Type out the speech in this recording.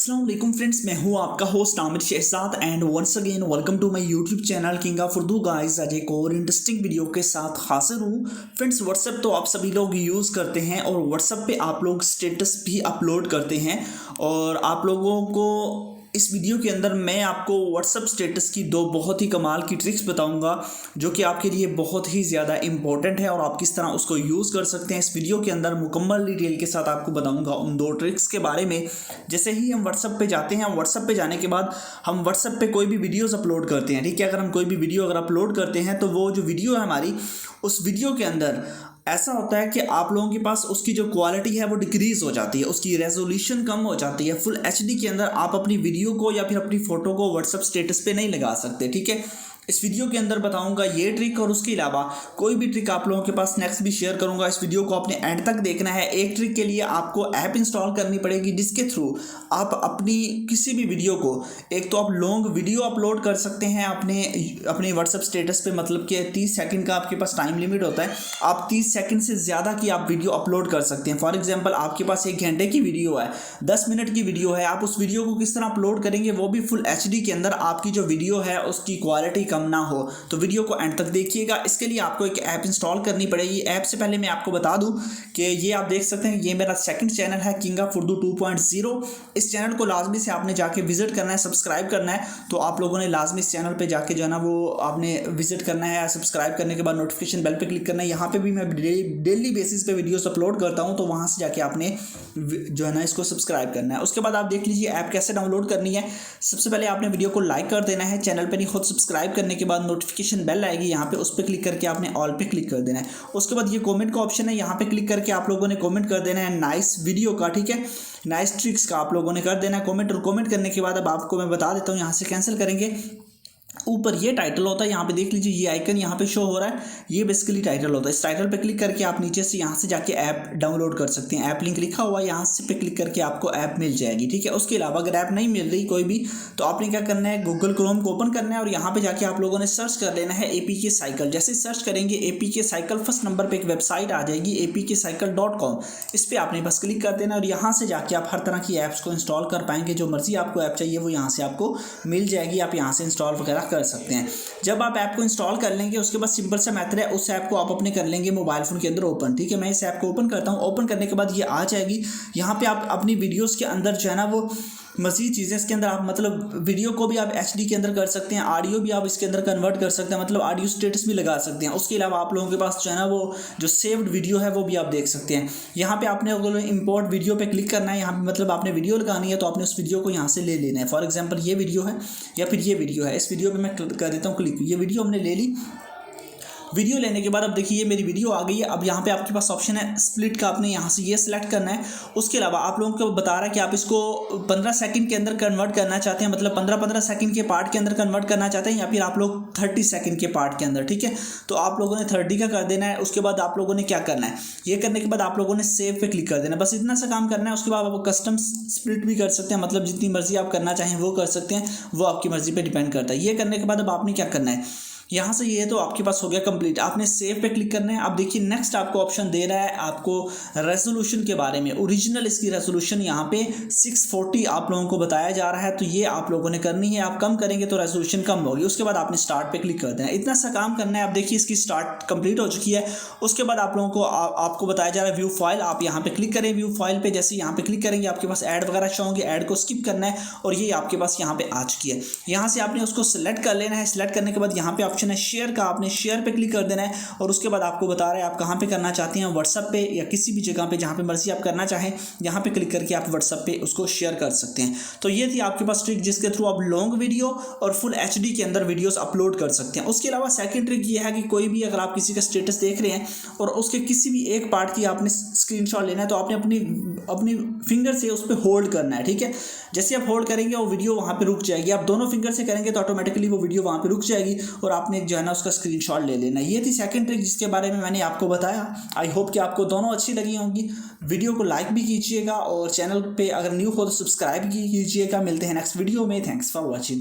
अस्सलाम वालेकुम फ्रेंड्स, मैं हूं आपका host Aamir Shahzad and once again welcome to my YouTube channel king of Urdu guys. आज एक और इंटरेस्टिंग वीडियो के साथ हाजिर हूं। फ्रेंड्स, व्हाट्सएप तो आप सभी लोग यूज़ करते हैं और व्हाट्सएप पे आप लोग स्टेटस भी अपलोड करते हैं और आप लोगों को इस वीडियो के अंदर मैं आपको व्हाट्सएप स्टेटस की दो बहुत ही कमाल की ट्रिक्स बताऊंगा जो कि आपके लिए बहुत ही ज़्यादा इंपॉर्टेंट है और आप किस तरह उसको यूज़ कर सकते हैं। इस वीडियो के अंदर मुकम्मल डिटेल के साथ आपको बताऊंगा उन दो ट्रिक्स के बारे में। जैसे ही हम व्हाट्सएप पे जाते हैं, व्हाट्सएप पे जाने के बाद हम व्हाट्सएप पे कोई भी वीडियोस अपलोड करते हैं, ठीक है। अगर हम कोई भी वीडियो अगर अपलोड करते हैं तो वो जो वीडियो है हमारी, उस वीडियो के अंदर ऐसा होता है कि आप लोगों के पास उसकी जो क्वालिटी है वो डिक्रीज़ हो जाती है, उसकी रेजोल्यूशन कम हो जाती है। फुल एचडी के अंदर आप अपनी वीडियो को या फिर अपनी फ़ोटो को व्हाट्सएप स्टेटस पे नहीं लगा सकते, ठीक है। इस वीडियो के अंदर बताऊंगा ये ट्रिक और उसके अलावा कोई भी ट्रिक आप लोगों के पास नेक्स्ट भी शेयर करूंगा। इस वीडियो को आपने एंड तक देखना है। एक ट्रिक के लिए आपको ऐप इंस्टॉल करनी पड़ेगी जिसके थ्रू आप अपनी किसी भी वीडियो को, एक तो आप लॉन्ग वीडियो अपलोड कर सकते हैं अपने व्हाट्सएप स्टेटस पे, मतलब कि 30 सेकंड का आपके पास टाइम लिमिट होता है। आप 30 सेकंड से ज़्यादा की आप वीडियो अपलोड कर सकते हैं। फॉर एग्जाम्पल, आपके पास 1 घंटे की वीडियो है, 10 मिनट की वीडियो है, आप उस वीडियो को किस तरह अपलोड करेंगे वो भी फुल एचडी के अंदर, आपकी जो वीडियो है उसकी क्वालिटी कम ना हो। तो वीडियो को एंड तक देखिएगा। इसके लिए आपको एक ऐप इंस्टॉल करनी पड़ेगी। ऐप से पहले मैं आपको बता दूं कि ये आप देख सकते हैं, ये मेरा सेकंड चैनल है किंग ऑफ उर्दू 2.0। इस चैनल को लाजमी से आपने जाके विजिट करना है, सब्सक्राइब करना है। तो आप लोगों ने लाजमी इस चैनल पे जाके जो है ना वो आपने विजिट करना है। सब्सक्राइब करने के बाद नोटिफिकेशन बेल पे क्लिक करना है। यहाँ पे भी मैं डेली बेसिस पे वीडियोस अपलोड करता हूँ, तो वहाँ से जाके आपने जो है ना इसको सब्सक्राइब करना है। उसके बाद आप देख लीजिए ऐप कैसे डाउनलोड करनी है। सबसे पहले आपने वीडियो को लाइक कर देना है, चैनल पर नहीं खुद सब्सक्राइब करने के बाद नोटिफिकेशन बेल आएगी, यहाँ पे उस पर क्लिक करके आपने ऑल पे क्लिक कर देना है। उसके बाद ये कमेंट का ऑप्शन है, यहाँ पे क्लिक करके आप लोगों ने कमेंट कर देना है नाइस वीडियो का, ठीक है। नाइस ट्रिक्स का आप लोगों ने कर देना है कमेंट। और कमेंट करने के बाद अब आपको मैं बता देता हूँ, यहाँ से कैंसिल करेंगे। ऊपर ये टाइटल होता है, यहाँ पे देख लीजिए ये आइकन यहाँ पे शो हो रहा है, ये बेसिकली टाइटल होता है। इस टाइटल पे क्लिक करके आप नीचे से यहाँ से जाके ऐप डाउनलोड कर सकते हैं। ऐप लिंक लिखा हुआ है, यहाँ से पे क्लिक करके आपको ऐप मिल जाएगी, ठीक है। उसके अलावा अगर ऐप नहीं मिल रही कोई भी, तो आपने क्या करना है, गूगल क्रोम को ओपन करना है और यहाँ पे जाके आप लोगों ने सर्च कर लेना है APK साइकिल। जैसे सर्च करेंगे APK साइकिल, फर्स्ट नंबर पर एक वेबसाइट आ जाएगी apkcycle.com। इस पर आपने बस क्लिक कर देना और यहाँ से जाके आप हर तरह की ऐप्स को इंस्टॉल कर पाएंगे। जो मर्जी आपको ऐप चाहिए वो यहाँ से आपको मिल जाएगी, आप यहाँ से इंस्टॉल वगैरह कर सकते हैं। जब आप ऐप को इंस्टॉल कर लेंगे उसके बाद सिंपल सा मेथड है, उस ऐप को आप अपने कर लेंगे मोबाइल फोन के अंदर ओपन, ठीक है। मैं इस ऐप को ओपन करता हूँ। ओपन करने के बाद ये आ जाएगी। यहाँ पे आप अपनी वीडियोस के अंदर जो है ना वो मज़ीद चीज़ें इसके अंदर आप, मतलब वीडियो को भी आप HD के अंदर कर सकते हैं, ऑडियो भी आप इसके अंदर कन्वर्ट कर सकते हैं, मतलब ऑडियो स्टेटस भी लगा सकते हैं। उसके अलावा आप लोगों के पास जो है ना वो जो सेव्ड वीडियो है वो भी आप देख सकते हैं। यहाँ पे आपने अगर इंपोर्ट वीडियो पे क्लिक करना है, यहाँ पे मतलब आपने वीडियो लगानी है तो आपने उस वीडियो को यहाँ से ले लेना है। फॉर एग्जाम्पल ये वीडियो है या फिर ये वीडियो है, इस वीडियो पर मैं कर देता हूँ क्लिक। ये वीडियो हमने ले ली। वीडियो लेने के बाद अब देखिए ये मेरी वीडियो आ गई है। अब यहाँ पे आपके पास ऑप्शन है स्प्लिट का, आपने यहाँ से ये सिलेक्ट करना है। उसके अलावा आप लोगों को बता रहा है कि आप इसको 15 सेकंड के अंदर कन्वर्ट करना चाहते हैं, मतलब 15-15 सेकंड के पार्ट के अंदर कन्वर्ट करना चाहते हैं, या फिर आप लोग 30 सेकंड के पार्ट के अंदर, ठीक है। तो आप लोगों ने 30 का कर देना है। उसके बाद आप लोगों ने क्या करना है, ये करने के बाद आप लोगों ने सेव पे क्लिक कर देना है। बस इतना सा काम करना है। उसके बाद आप कस्टम स्प्लिट भी कर सकते हैं, मतलब जितनी मर्जी आप करना चाहें वो कर सकते हैं, वो आपकी मर्जी पर डिपेंड करता है। ये करने के बाद अब आपने क्या करना है, यहाँ से ये तो आपके पास हो गया कंप्लीट। आपने सेव पे क्लिक करना है। अब देखिए नेक्स्ट आपको ऑप्शन दे रहा है आपको रेजोल्यूशन के बारे में। ओरिजिनल इसकी रेजोल्यूशन यहाँ पे 640 आप लोगों को बताया जा रहा है, तो ये आप लोगों ने करनी है। आप कम करेंगे तो रेजोल्यूशन कम होगी। उसके बाद आपने स्टार्ट पे क्लिक कर देना है। इतना सा काम करना है। अब देखिए इसकी स्टार्ट कंप्लीट हो चुकी है। उसके बाद आप लोगों को आपको बताया जा रहा है व्यू फाइल। आप यहाँ पे क्लिक करें। व्यू फाइल पे जैसे यहाँ पे क्लिक करेंगे आपके पास ऐड वगैरह शो होंगे, ऐड को स्किप करना है और ये आपके पास यहाँ पे आ चुकी है। यहाँ से आपने उसको सिलेक्ट कर लेना है। सिलेक्ट करने के बाद यहाँ पे ऑप्शन है शेयर का, आपने शेयर पे क्लिक कर देना है और उसके बाद आपको बता रहा है आप कहाँ पे करना चाहते हैं, व्हाट्सएप पे या किसी भी जगह पे जहाँ पे मर्जी आप करना चाहें, यहाँ पे क्लिक करके आप व्हाट्सएप पे उसको शेयर कर सकते हैं। तो ये थी आपके पास ट्रिक जिसके थ्रू आप लॉन्ग वीडियो और फुल HD के अंदर वीडियोस अपलोड कर सकते हैं। उसके अलावा सेकंड ट्रिक ये है कि कोई भी अगर आप किसी का स्टेटस देख रहे हैं और उसके किसी भी एक पार्ट की आपने स्क्रीनशॉट लेना है, तो आपने अपनी फिंगर से उस पर होल्ड करना है, ठीक है। जैसे आप होल्ड करेंगे वो वीडियो वहाँ पे रुक जाएगी। आप दोनों फिंगर से करेंगे तो ऑटोमेटिकली वो वीडियो वहाँ पे रुक जाएगी और आपने जो है ना उसका स्क्रीनशॉट ले लेना। ये थी सेकंड ट्रिक जिसके बारे में मैंने आपको बताया। आई होप कि आपको दोनों अच्छी लगी होंगी। वीडियो को लाइक भी कीजिएगा और चैनल पे अगर न्यू हो तो सब्सक्राइब कीजिएगा। मिलते हैं नेक्स्ट वीडियो में। Thanks for watching.